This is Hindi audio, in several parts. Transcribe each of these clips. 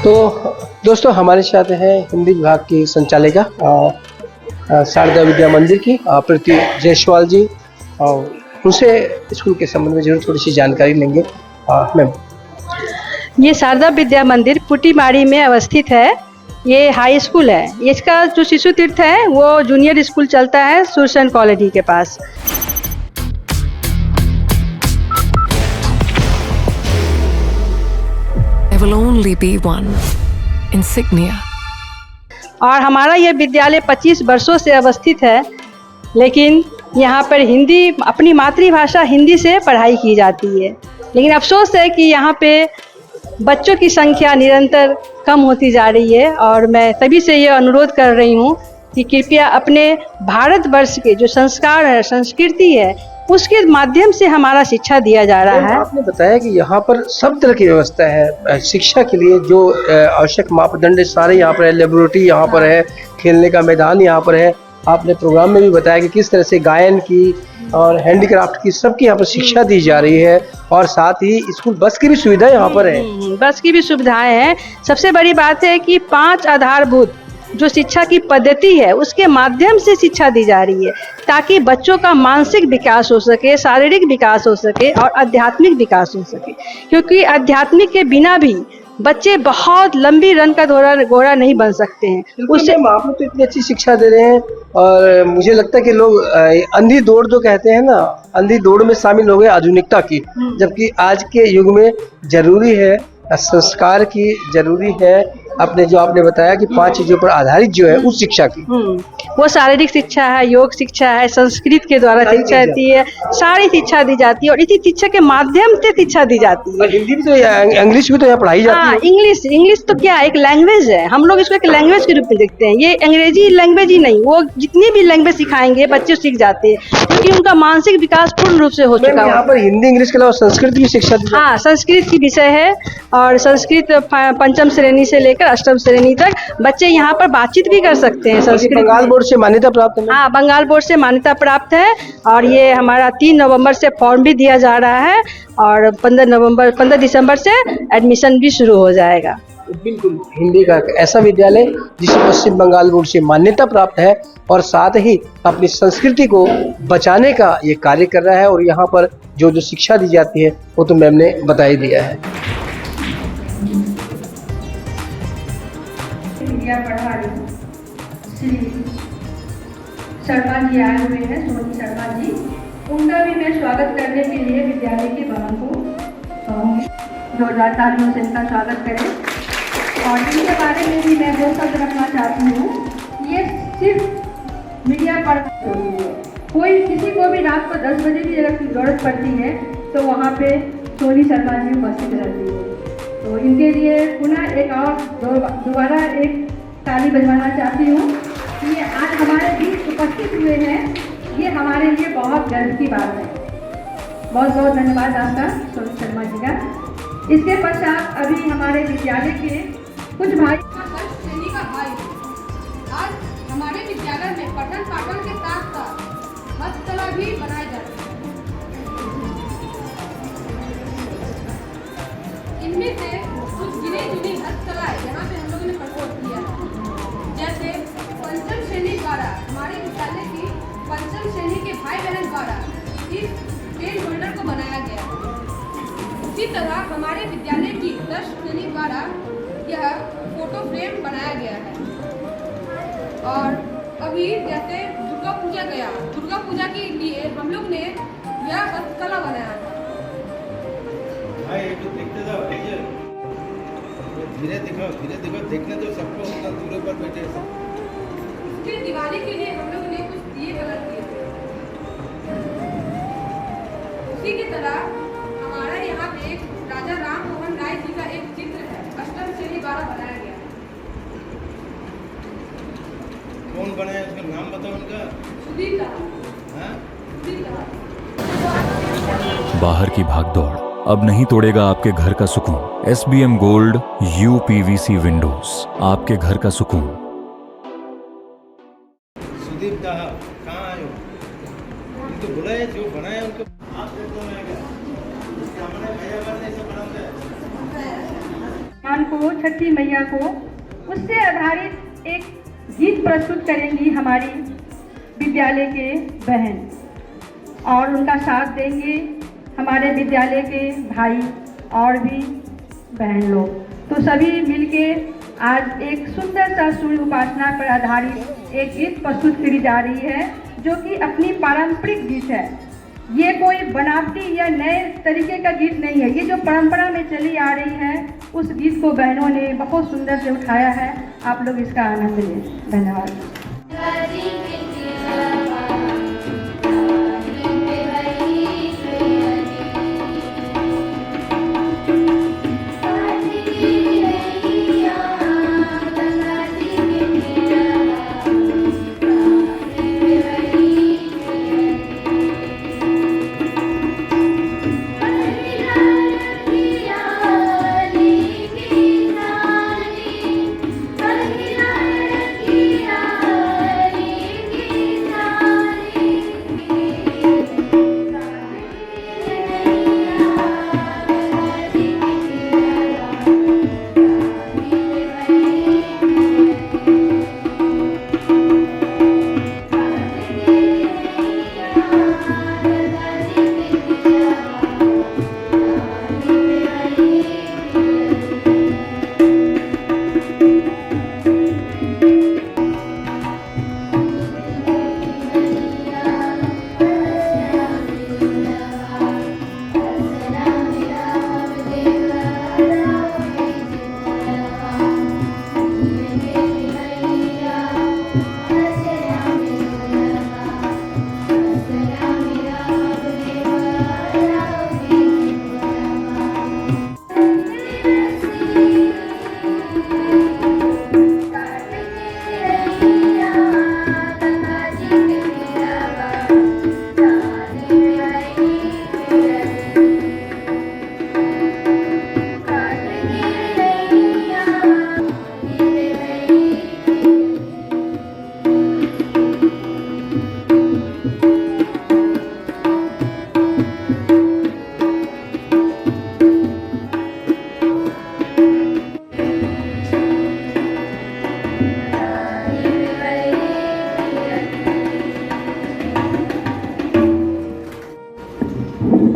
तो दोस्तों हमारे साथ हैं हिंदी विभाग की संचालिका शारदा विद्या मंदिर की प्रीति जायसवाल जी, और उनसे स्कूल के संबंध में जरूर थोड़ी सी जानकारी लेंगे। मैम, ये शारदा विद्या मंदिर पुटीमारी में अवस्थित है। ये हाई स्कूल है। इसका जो शिशु तीर्थ है वो जूनियर स्कूल चलता है सुरसन कॉलोनी के पास। There will only be one insignia. और हमारा ये विद्यालय 25 वर्षों से अवस्थित है, लेकिन यहाँ पर हिंदी, अपनी मातृभाषा हिंदी से पढ़ाई की जाती है। लेकिन अफसोस है कि यहाँ पे बच्चों की संख्या निरंतर कम होती जा रही है, और मैं तभी से ये अनुरोध कर रही हूँ कि कृपया अपने भारतवर्ष के जो संस्कार है, संस्कृति है, उसके माध्यम से हमारा शिक्षा दिया जा रहा है। आपने बताया कि यहाँ पर सब तरह की व्यवस्था है शिक्षा के लिए, जो आवश्यक मापदंड सारे यहाँ पर है। लेबोरेटरी यहाँ पर है, खेलने का मैदान यहाँ पर है। आपने प्रोग्राम में भी बताया कि किस तरह से गायन की और हैंडीक्राफ्ट की सबकी यहाँ पर शिक्षा दी जा रही है, और साथ ही स्कूल बस की भी सुविधा यहाँ पर है। बस की भी सुविधाएं हैं। सबसे बड़ी बात है कि 5 आधारभूत जो शिक्षा की पद्धति है उसके माध्यम से शिक्षा दी जा रही है, ताकि बच्चों का मानसिक विकास हो सके, शारीरिक विकास हो सके और आध्यात्मिक विकास हो सके। क्योंकि आध्यात्मिक के बिना भी बच्चे बहुत लंबी रन का घोड़ा नहीं बन सकते हैं। उससे आप लोग तो इतनी अच्छी शिक्षा दे रहे हैं, और मुझे लगता है कि लोग अंधी दौड़ जो कहते हैं ना, अंधी दौड़ में शामिल हो गए आधुनिकता की, जबकि आज के युग में जरूरी है संस्कार की, जरूरी है अपने जो आपने बताया कि 5 चीजों पर आधारित जो है उस शिक्षा की। वो शारीरिक शिक्षा है, योग शिक्षा है, संस्कृत के द्वारा शिक्षा दी है, सारी शिक्षा दी जाती है, और इसी शिक्षा के माध्यम से शिक्षा दी जाती है। और हिंदी भी तो, इंग्लिश भी तो यहाँ पढ़ाई जाती है। इंग्लिश तो क्या एक लैंग्वेज है, हम लोग इसको एक लैंग्वेज के रूप में देखते हैं। ये अंग्रेजी लैंग्वेज ही नहीं, वो जितनी भी लैंग्वेज सिखाएंगे बच्चे सीख जाते हैं, क्योंकि उनका मानसिक विकास पूर्ण रूप से हो चुका है। यहाँ पर हिंदी इंग्लिश के अलावा संस्कृत की शिक्षा दी जाती है। हाँ, संस्कृत की विषय है, और संस्कृत 5वीं श्रेणी से लेकर 8वीं श्रेणी तक बच्चे यहाँ पर बातचीत भी कर सकते हैं। संस्कृत बंगाल बोर्ड से मान्यता प्राप्त है। हाँ, बंगाल बोर्ड से मान्यता प्राप्त है, और ये हमारा 3 नवंबर से फॉर्म भी दिया जा रहा है, और 15 दिसंबर से एडमिशन भी शुरू हो जाएगा। बिल्कुल, हिंदी का ऐसा विद्यालय जिसे पश्चिम बंगाल बोर्ड से मान्यता प्राप्त है, और साथ ही अपनी संस्कृति को बचाने का ये कार्य कर रहा है। और यहाँ पर जो जो शिक्षा दी जाती है वो तो मैम ने बता ही दिया है। प्रभारी श्री शर्मा जी आए हुए हैं, सोनी शर्मा जी, उनका भी मैं स्वागत करने के लिए विद्यालय के भवन को कहूँगी। जोरदार तालियों से इनका स्वागत करें। और इनके बारे में भी मैं 2 शब्द रखना चाहती हूँ। ये सिर्फ मीडिया पर कोई किसी को भी रात को 10 बजे भी अगर जरूरत पड़ती है तो वहाँ पे सोनी शर्मा जी उपस्थित रहती है। तो इनके लिए पुनः एक और दोबारा एक ताली बजवाना चाहती हूँ कि ये आज हमारे बीच उपस्थित हुए हैं। ये हमारे लिए बहुत गर्व की बात है। बहुत बहुत धन्यवाद आपका सोनी शर्मा जी का। इसके पश्चात अभी हमारे विद्यालय के कुछ भाई श्रेणी का भाई आज हमारे विद्यालय में पठन पाठन के साथ साथ हस्तकला भी बनाए जाते हैं। इनमें से कुछ गिने चुनी हस्तकलाएं यहाँ पे हम लोगों ने प्रस्तुत किया है। जैसे 5वीं श्रेणी द्वारा हमारे विद्यालय की 5वीं श्रेणी के भाई बहन द्वारा इस पेन होल्डर को बनाया गया है। उसी तरह हमारे विद्यालय की 10वीं श्रेणी द्वारा यह फोटो फ्रेम बनाया गया है। और अभी जैसे दुर्गा पूजा गया, दुर्गा पूजा के लिए हम लोग ने यह हस्तकला बनाया था। धीरे दिखाओ, देखने तो सबको उतना दूर पर बैठे सब। इसके दिवाली के लिए हम लोग ने कुछ दिए कलर किए थे। उसी की तरह हमारा यहाँ पे एक राजा राम मोहन राय जी का एक चित्र है, 8वीं श्रेणी द्वारा बनाया गया है। कौन बनाया, उसका नाम बताओ उनका। सुधीर का। हाँ? सुधीर का। बाहर की भागदौड़ अब नहीं तोड़ेगा आपके घर का सुकून। SBM गोल्ड UPVC विंडोज, आपके घर का सुकून। सुदीप दाहा कहाँ आए हो? उनको बुलाए, जो बनाए उनको। आप देखो, मैं क्या हमने भैया बने सब बनाते हैं। भगवान को, छठी मैया को, उससे आधारित एक गीत प्रस्तुत करेंगी हमारी विद्यालय के बहन, और उनका साथ देंगे हमारे विद्यालय के भाई और भी बहन लोग। तो सभी मिलके आज एक सुंदर सा सूर्य उपासना पर आधारित एक गीत प्रस्तुत करी जा रही है, जो कि अपनी पारंपरिक गीत है। ये कोई बनावटी या नए तरीके का गीत नहीं है, ये जो परंपरा में चली आ रही है उस गीत को बहनों ने बहुत सुंदर से उठाया है। आप लोग इसका आनंद लें। धन्यवाद।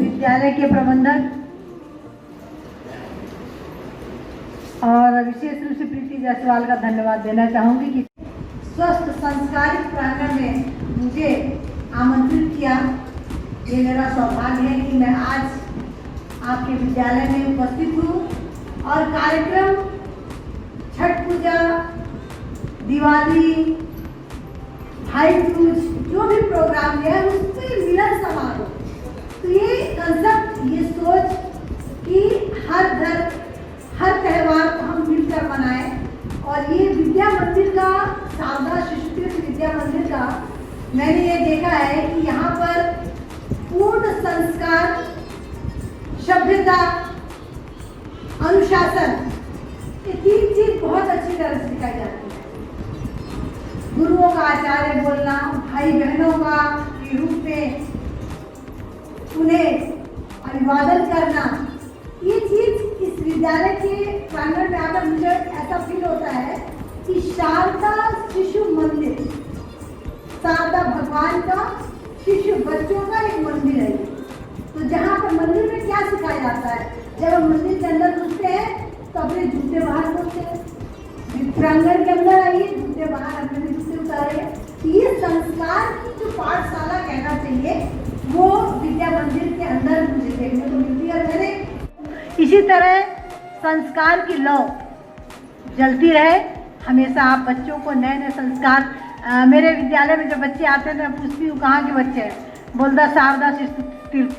विद्यालय के प्रबंधक और विशेष रूप से प्रीति जायसवाल का धन्यवाद देना चाहूँगी कि स्वस्थ संस्कारित प्रांगण में मुझे आमंत्रित किया। ये मेरा सौभाग्य है कि मैं आज आपके विद्यालय में उपस्थित हूँ और कार्यक्रम छठ पूजा, दिवाली, भाई दूज, जो भी प्रोग्राम है उसमें मिलन समारोह। तो ये कंसेप्ट, ये सोच कि हर त्यौहार को हम मिलकर मनाएं, और ये विद्या मंदिर का, शारदा शिशु तीर्थ विद्या मंदिर का मैंने ये देखा है कि यहाँ पर पूर्ण संस्कार, सभ्यता, अनुशासन, ये तीन चीज बहुत अच्छी तरह से सिखाई जाती है। गुरुओं का आचार्य बोलना, भाई बहनों का के रूप में उन्हें अभिवादन करना, ये चीज इस विद्यालय के प्रांगण में आकर मुझे ऐसा फील होता है कि शारदा शिशु मंदिर, शारदा भगवान का, शिशु बच्चों का एक मंदिर है। तो जहाँ पर मंदिर में क्या सिखाया जाता है, जब हम मंदिर के अंदर घुसते हैं तो अपने जूते बाहर खोलते हैं, प्रांगण के अंदर आइए, जूते बाहर, अपने जूते उतारे। ये संस्कार की जो पाठशाला कहना चाहिए वो विद्या मंदिर के अंदर मुझे देखने को मिलती है। मैंने इसी तरह संस्कार की लौ जलती रहे हमेशा। आप बच्चों को नए नए संस्कार, मेरे विद्यालय में जब बच्चे आते हैं तो मैं पूछती हूँ कहाँ के बच्चे हैं, बोलता शारदा शिशु तीर्थ।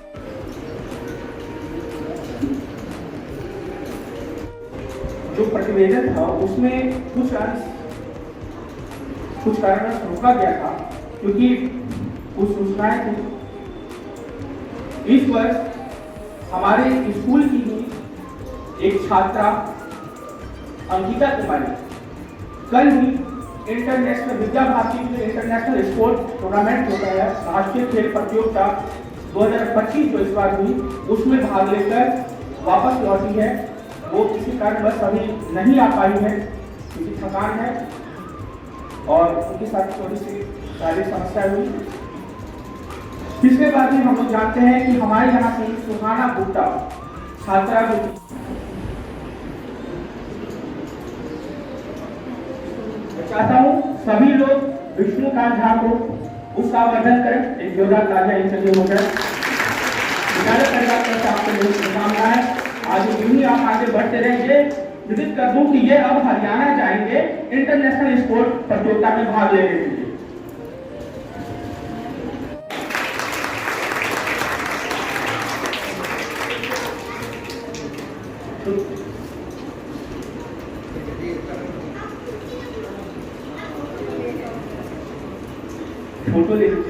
जो प्रतिवेदन था उसमें कुछ कारण रोका गया था क्योंकि कुछ सूचनाएं थी। इस वर्ष हमारे स्कूल की ही एक छात्रा अंकिता कुमारी कल ही इंटरनेशनल विद्या भारती में इंटरनेशनल स्पोर्ट्स टूर्नामेंट होता है, राष्ट्रीय खेल प्रतियोगिता 2025 जो इस बार हुई, उसमें भाग लेकर वापस लौटी है। वो किसी कारणवश अभी नहीं आ पाई है, क्योंकि थकान है और उनके साथ थोड़ी सी शारीरिक समस्या हुई। पिछले बार भी हम लोग जानते हैं कि हमारे यहाँ से सुहाना गुप्ता छात्रा जो चाहता हूँ सभी लोग विष्णुकांत झा को उसका वर्णन करें। एक जोरदार तालियां इनके लिए हो जाए। विद्यालय परिवार की तरफ से आपको बहुत शुभकामनाएं। आज यूं ही आप आगे बढ़ते रहेंगे। विदित कर दूं कि ये अब हरियाणा जाएंगे इंटरनेशनल स्पोर्ट प्रतियोगिता में भाग लेने के लिए। फोटो ले लीजिए।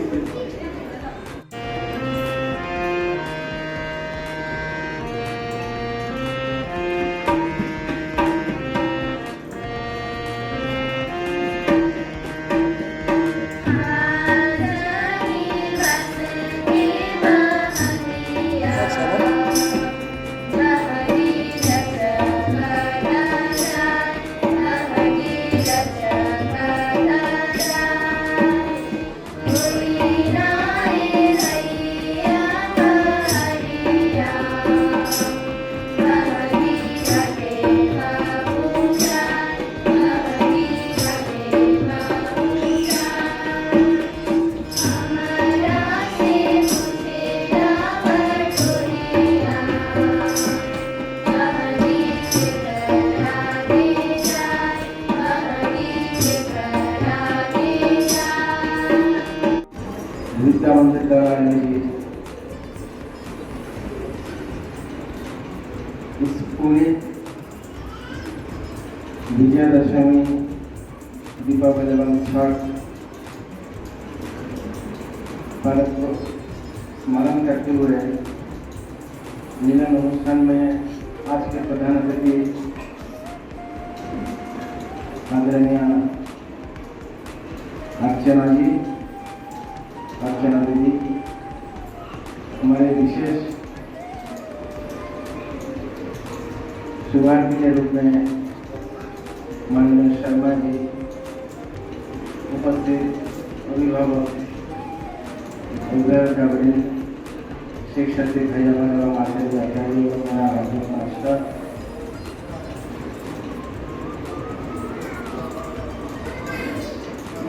विद्या मंदिर द्वारा इस पूरे विजयादशमी दीपावली एवं छठ पर्व को स्मरण करते हुए मिलन अनुष्ठान में आज के प्रधान अतिथि आदरणीय अर्चना दीदी, हमारे विशेष शुभारंभ के रूप में माननीय शर्मा जी, उपस्थित अभिभावक, शिक्षक भैया एवं आचार्य आचार्य मास्टर,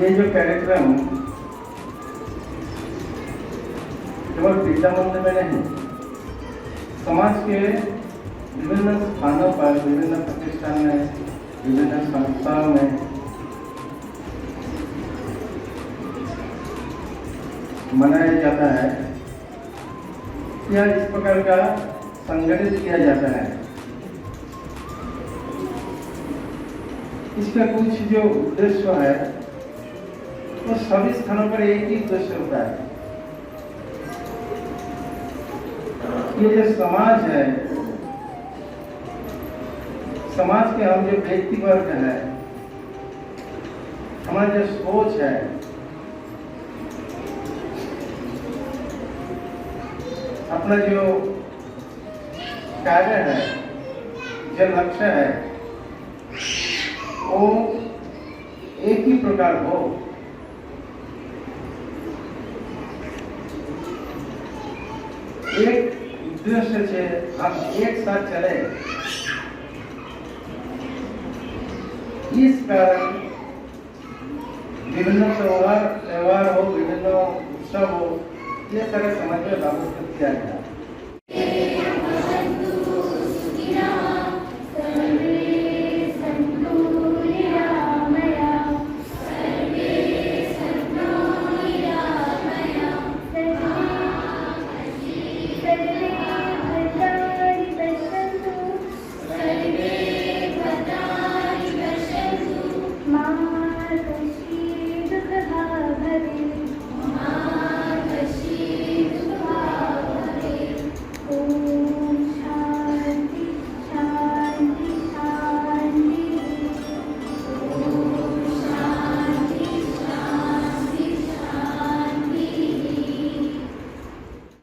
ये जो कार्यक्रम केवल विद्या मंदिर में नहीं, समाज के विभिन्न स्थानों पर, विभिन्न प्रतिष्ठान में, विभिन्न संस्थाओं में मनाया जाता है या इस प्रकार का संगठित किया जाता है। इसका कुछ जो उद्देश्य है वो सभी स्थानों पर एक ही उद्देश्य होता है। ये जो समाज है, समाज के हम जो व्यक्ति वर्ग है, हमारी जो सोच है, अपना जो कार्य है, जो लक्ष्य है, वो एक ही प्रकार हो। एक उद्देश्य से हम एक साथ चले, इस कारण विभिन्न त्योहार हो, विभिन्न उत्सव हो, ये सारे समाज में लागू किया गया।